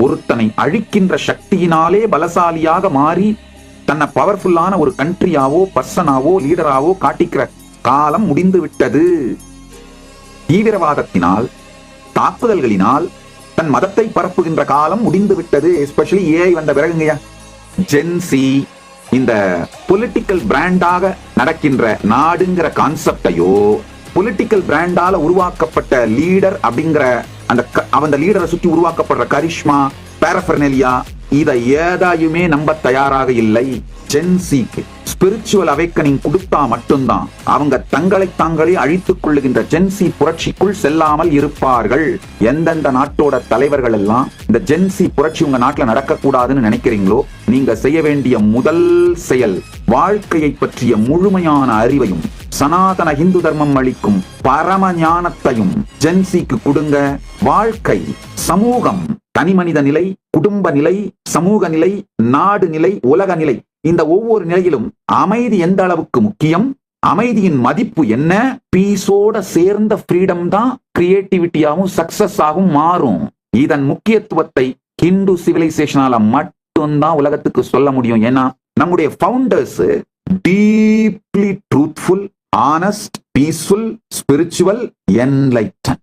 ஒருத்தனை அழிக்கின்ற சக்தியினாலே பலசாலியாக மாறி தன்னை பவர்ஃபுல்லான ஒரு கண்ட்ரியாவோ பர்சனாவோ லீடராவோ காட்டிக்கிற காலம் முடிந்து விட்டது. தீவிரவாதத்தினால் தாக்குதல்களினால் தன் மதத்தை பரப்புகின்ற காலம் முடிந்து விட்டது. எஸ்பெஷலி ஏஐ வந்த பிறகுங்கய்யா. ஜென்சி இந்த பொலிட்டிக்கல் பிராண்டாக நடக்கின்ற நாடுங்கிற கான்செப்டையோ, பொலிட்டிக்கல் பிராண்டால உருவாக்கப்பட்ட லீடர் அப்படிங்கிற அந்த லீடரை சுற்றி உருவாக்கப்படுற கரிஷ்மா, பேரஃபர்னெலியா, இதை ஏதாயுமே நம்ப தயாராக இல்லை. ஜென்சிக்கு ஸ்பிரிச்சுவல் அவேக்கனிங் கொடுத்தா மட்டும்தான் அவங்க தங்களை தாங்களே அழித்துக் கொள்ளுகின்ற ஜென்சி புரட்சிக்குள் செல்லாமல் இருப்பார்கள். எந்தெந்த நாட்டோட தலைவர்கள் எல்லாம் இந்த ஜென்சி புரட்சி உங்க நாட்டுல நடக்கக்கூடாதுன்னு நினைக்கிறீங்களோ, நீங்க செய்ய வேண்டிய முதல் செயல் வாழ்க்கையை பற்றிய முழுமையான அறிவையும் சனாதன இந்து தர்மம் அளிக்கும் பரம ஞானத்தையும் ஜென்சிக்கு கொடுங்க. வாழ்க்கை, சமூகம், தனிமனித நிலை, குடும்ப நிலை, சமூக நிலை, நாடு நிலை, உலக நிலை, இந்த ஒவ்வொரு நிலையிலும் அமைதி எந்த அளவுக்கு முக்கியம், அமைதியின் மதிப்பு என்ன, பீஸோட சேர்ந்த ஃப்ரீடம் தான் கிரியேட்டிவிட்டியாவும் சக்சஸ் ஆகும் மாறும். இதன் முக்கியத்துவத்தை ஹிந்து சிவிலைசேஷனால மட்டும்தான் உலகத்துக்கு சொல்ல முடியும். ஏன்னா நம்முடைய founders deeply truthful, honest, peaceful, spiritual, enlighten.